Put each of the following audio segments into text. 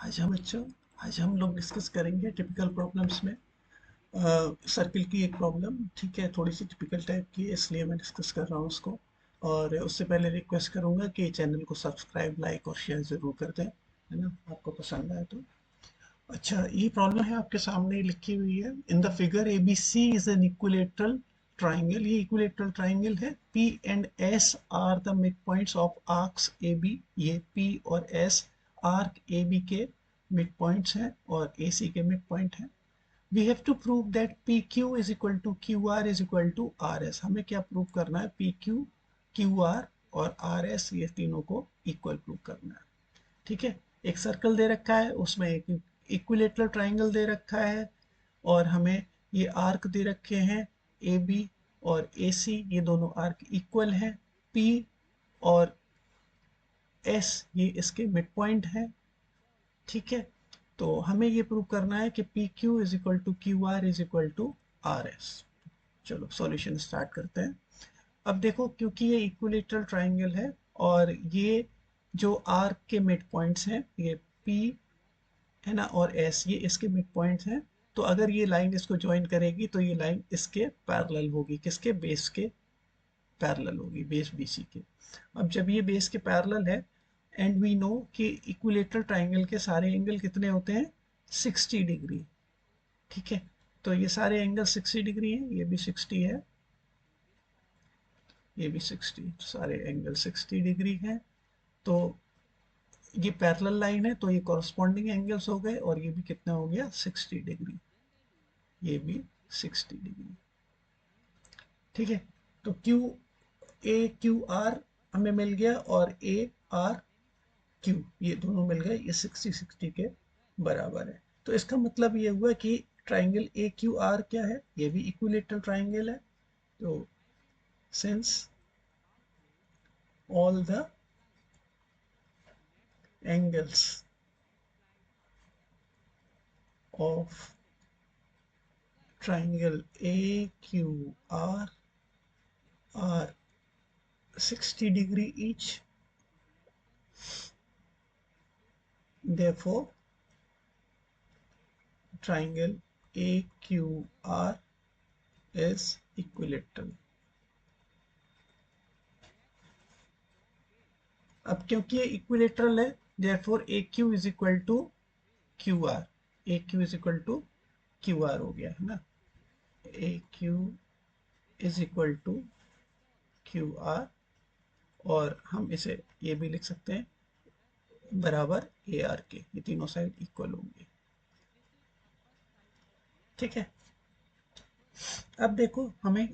आज हम लोग डिस्कस करेंगे टिपिकल प्रॉब्लम्स में सर्किल की एक प्रॉब्लम। ठीक है, थोड़ी सी टिपिकल टाइप की है इसलिए मैं डिस्कस कर रहा हूँ उसको। और उससे पहले रिक्वेस्ट करूँगा कि चैनल को सब्सक्राइब, लाइक और शेयर ज़रूर कर दें, है ना, आपको पसंद आए तो। अच्छा, ये प्रॉब्लम है आपके सामने लिखी हुई है। In the figure A B C is an equilateral triangle. ये इक्विलेटरल ट्राइंगल है। P and S are the mid points of arcs A B. ये पी और एस आर्क ए बी के मिड पॉइंट्स हैं और ए सी के mid point हैं। We have to prove that P Q is equal to Q R is equal to R S. हमें क्या prove करना है? पी क्यू, क्यू आर और आर एस, ये तीनों को इक्वल प्रूव करना है। ठीक है, एक सर्कल दे रखा है, उसमें एक इक्विलेटरल ट्राइंगल दे रखा है और हमें ये आर्क दे रखे हैं ए बी और ए सी। ये दोनों आर्क इक्वल हैं। पी और एस ये इसके मिड पॉइंट है। ठीक है, तो हमें ये प्रूव करना है कि P Q is equal to Q R is equal to R S. चलो सॉल्यूशन स्टार्ट करते हैं। अब देखो, क्योंकि ये इक्विलेटरल ट्राइंगल है और ये जो आर्क के मिड पॉइंट्स हैं, ये पी है ना और एस, ये इसके मिड पॉइंट्स हैं। तो अगर ये लाइन इसको ज्वाइन करेगी तो ये लाइन इसके पैरेलल होगी। किसके? बेस के पैरेलल होगी, बेस बीसी के। अब जब ये बेस के पैरेलल है, एंड वी नो कि इक्विलेटरल ट्राइंगल के सारे एंगल कितने होते हैं? 60 डिग्री। ठीक है, तो ये सारे एंगल 60 डिग्री हैं। ये भी 60 है, ये भी 60, सारे एंगल 60 डिग्री हैं। तो ये पैरेलल लाइन है तो ये कॉरस्पॉन्डिंग एंगल्स हो गए और ये भी कितना हो गया? 60 डिग्री। ये भी 60 डिग्री। ठीक है, तो क्यू ए क्यू आर हमें मिल गया और ए आर क्यू, ये दोनों मिल गए। ये 60 60 के बराबर है। तो इसका मतलब ये हुआ कि ट्राइंगल ए क्यू आर क्या है? ये भी इक्विलेटरल ट्राइंगल है। तो since all the angles of triangle AQR are 60 degree each, therefore triangle AQR is equilateral. अब क्योंकि ये इक्विलेटरल है, therefore AQ is equal to QR. AQ is equal to QR हो गया, है ना। AQ is equal to QR और हम इसे ये भी लिख सकते हैं बराबर ए आर के। ये तीनों साइड इक्वल होंगे। ठीक है, अब देखो, हमें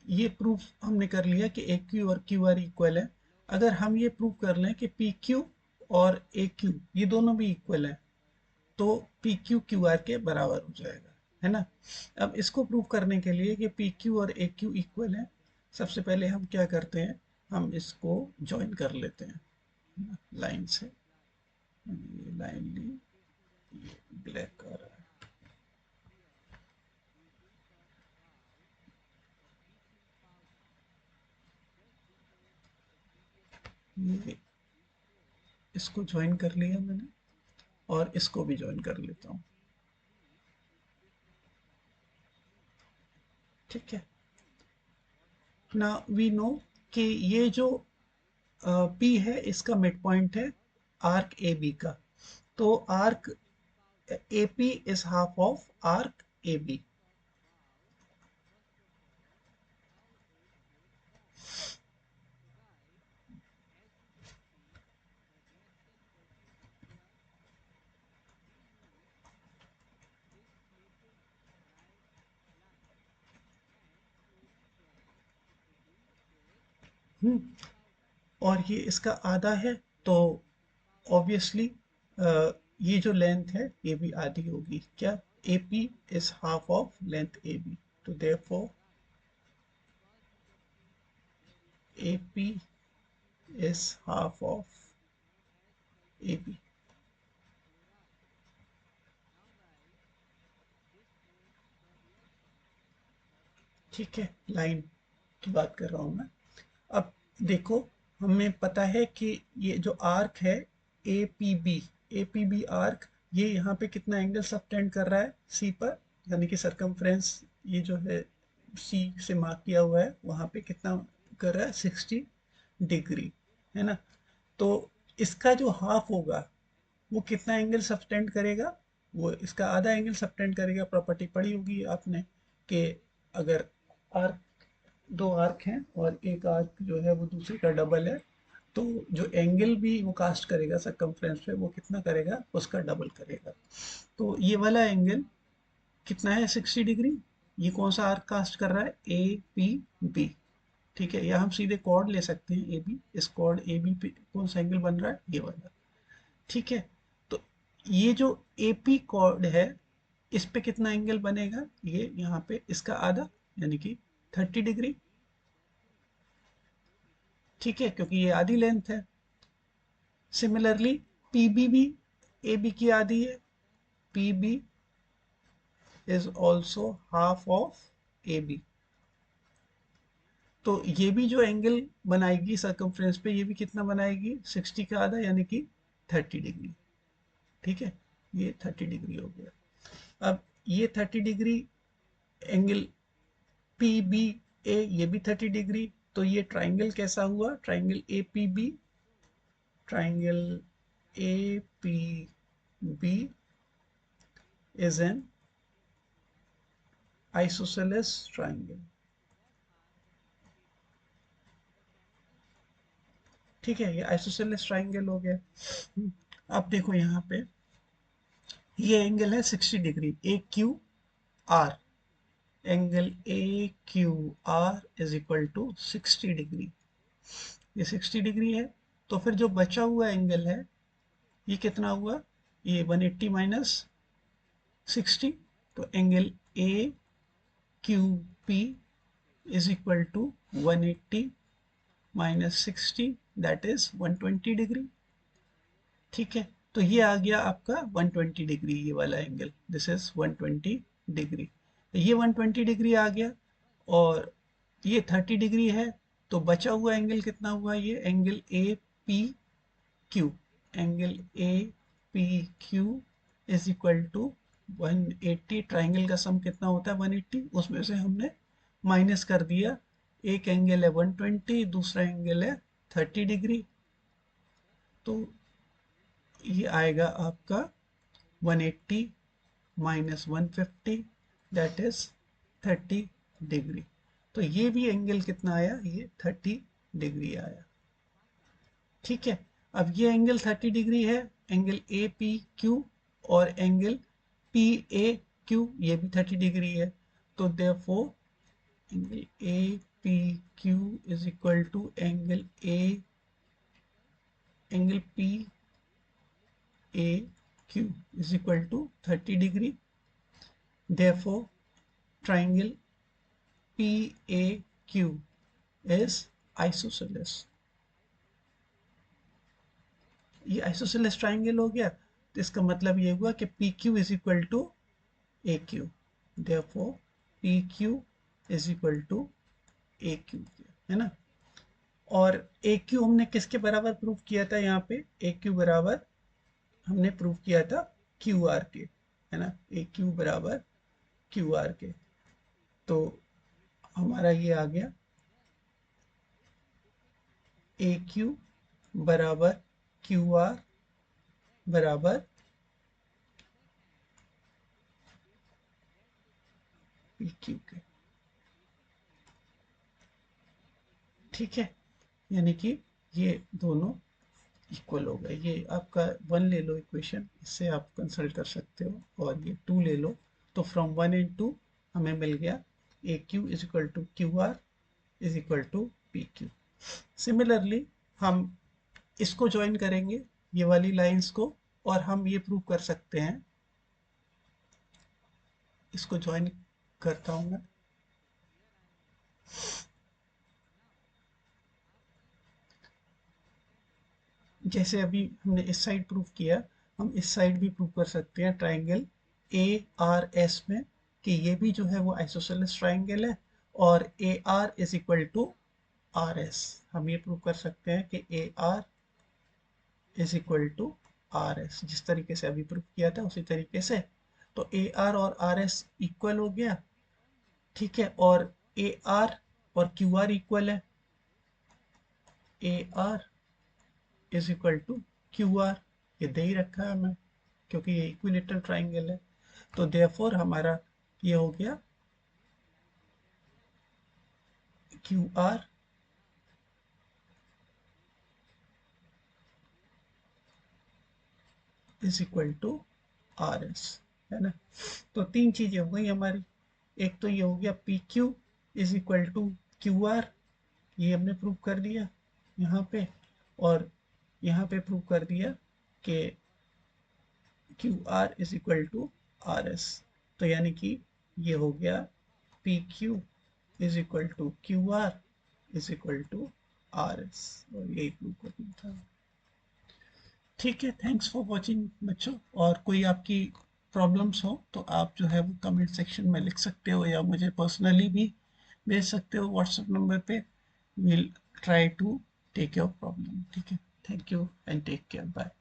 ये प्रूफ हमने कर लिया कि ए क्यू और क्यू आर इक्वल है। अगर हम ये प्रूफ कर लें कि पी क्यू और ए क्यू ये दोनों भी इक्वल है तो पी क्यू क्यू आर के बराबर हो जाएगा, है ना। अब इसको प्रूफ करने के लिए कि पी क्यू और ए क्यू इक्वल है, सबसे पहले हम क्या करते हैं? हम इसको ज्वाइन कर लेते हैं लाइन से। ये लाइन ली, ये ब्लैक आ रहा है। ये इसको ज्वाइन कर लिया मैंने और इसको भी ज्वाइन कर लेता हूँ। ठीक है, ना वी नो कि ये जो P है इसका मिड पॉइंट है आर्क ए बी का। तो arc A P is half of arc A B. और ये इसका आधा है तो ऑब्वियसली ये जो लेंथ है ये भी आधी होगी। क्या? A P is half of length A B, तो therefore A P is half of A B. ठीक है, लाइन की बात कर रहा हूं मैं। अब देखो, हमें पता है कि ये जो आर्क है A P B, A P B arc, ये यहाँ पे कितना एंगल सबटेंड कर रहा है सी पर, यानी कि सरकमफ्रेंस ये जो है सी से मार्क किया हुआ है वहाँ पे कितना कर रहा है 60 डिग्री, है ना। तो इसका जो हाफ होगा वो कितना एंगल सबटेंड करेगा, वो इसका आधा एंगल सबटेंड करेगा। प्रॉपर्टी पढ़ी होगी आपने कि अगर आर्क, दो आर्क हैं और एक आर्क जो है वो दूसरे का डबल है, तो जो एंगल भी वो कास्ट करेगा सरकमफ्रेंस पे वो कितना करेगा, उसका डबल करेगा। तो ये वाला एंगल कितना है 60 डिग्री। ये कौन सा आर्क कास्ट कर रहा है, ए पी बी, ठीक है। या हम सीधे कॉर्ड ले सकते हैं ए बी, इस कॉर्ड ए बी पे कौन सा एंगल बन रहा है, ये वाला, ठीक है। तो ये जो ए पी कॉर्ड है इस पे कितना एंगल बनेगा, ये यहाँ पे इसका आधा यानी कि 30 डिग्री, ठीक है, क्योंकि ये आधी लेंथ है। सिमिलरली पी बी भी ए बी की आधी है, P B is also half of A B. तो ये भी जो एंगल बनाएगी सरकमफ्रेंस पे ये भी कितना बनाएगी, 60 का आधा यानी कि 30 डिग्री, ठीक है। ये 30 डिग्री हो गया। अब ये 30 degree angle P B A, ये भी 30 डिग्री। तो ये ट्राइंगल कैसा हुआ, triangle A P B, triangle A P B is an isosceles triangle, ठीक है। ये आइसोसेलेस ट्राइंगल हो गया। अब देखो यहाँ पे ये एंगल है 60 degree, A Q R, angle A Q R is equal to 60 degree, ये 60 डिग्री है। तो फिर जो बचा हुआ एंगल है ये कितना हुआ, ये 180 माइनस 60। तो angle A Q P is equal to 180 minus 60, that is 120 degree, ठीक है। तो ये आ गया आपका 120 डिग्री, ये वाला एंगल, दिस इज 120 डिग्री। ये 120 डिग्री आ गया और ये 30 डिग्री है। तो बचा हुआ एंगल कितना हुआ, ये angle A P Q, angle A P Q is equal to 180। Triangle का सम कितना होता है 180, उसमें से हमने माइनस कर दिया, एक एंगल है 120, दूसरा एंगल है 30 डिग्री। तो ये आएगा आपका 180 माइनस 150, दैट इज 30 डिग्री। तो ये भी एंगल कितना आया, ये 30 डिग्री आया, ठीक है। अब ये एंगल 30 डिग्री है, एंगल ए पी क्यू, और एंगल पी ए क्यू ये भी 30 डिग्री है। तो therefore angle A P Q is equal to angle P A Q is equal to 30 degree. Therefore triangle PAQ is isosceles। ये isosceles triangle हो गया। तो इसका मतलब ये हुआ कि P Q is equal to A Q, therefore P Q is equal to A Q, है ना। और ए क्यू हमने किसके बराबर प्रूव किया था, यहाँ पे ए क्यू बराबर हमने प्रूव किया था क्यू आर के, है ना। ए क्यू बराबर क्यू आर के। तो हमारा ये आ गया ए क्यू बराबर क्यू आर बराबर पी क्यू के, ठीक है। यानी कि ये दोनों इक्वल हो गए। ये आपका वन ले लो इक्वेशन, इससे आप कंसल्ट कर सकते हो, और ये टू ले लो। तो फ्रॉम वन एंड टू हमें मिल गया A Q is equal to Q R is equal to P Q. Similarly हम इसको ज्वाइन करेंगे, ये वाली लाइंस को, और हम ये प्रूव कर सकते हैं, इसको ज्वाइन करता हूं मैं। जैसे अभी हमने इस साइड प्रूव किया, हम इस साइड भी प्रूव कर सकते हैं ट्राइंगल ए आर एस में, कि ये भी जो है वो आइसोसेलेस ट्राइंगल है, और A R is equal to R S. हम ये प्रूव कर सकते हैं कि A R is equal to R S, जिस तरीके से अभी प्रूफ किया था उसी तरीके से। तो ए आर और आर एस इक्वल हो गया, ठीक है, और ए आर और क्यू आर इक्वल है, A R is equal to Q R, ये दे ही रखा है हमें क्योंकि ये इक्विलेटरल ट्राइंगल है। तो देयरफॉर हमारा ये हो गया Q R is equal to R S, है ना। तो तीन चीजें हो गई हमारी, एक तो ये हो गया P Q is equal to Q R, ये हमने प्रूव कर दिया यहाँ पे, और यहाँ पे प्रूव कर दिया कि Q R is equal to R S. तो यानी कि ये हो गया P Q is equal to Q R is equal to R S, और यही प्रूव करना था। ठीक है, थैंक्स फॉर वॉचिंग बच्चों। और कोई आपकी प्रॉब्लम्स हो तो आप जो है वो कमेंट सेक्शन में लिख सकते हो, या मुझे पर्सनली भी भेज सकते हो व्हाट्सएप नंबर पे। Will try to take your problem. ठीक है, thank you and take care, bye.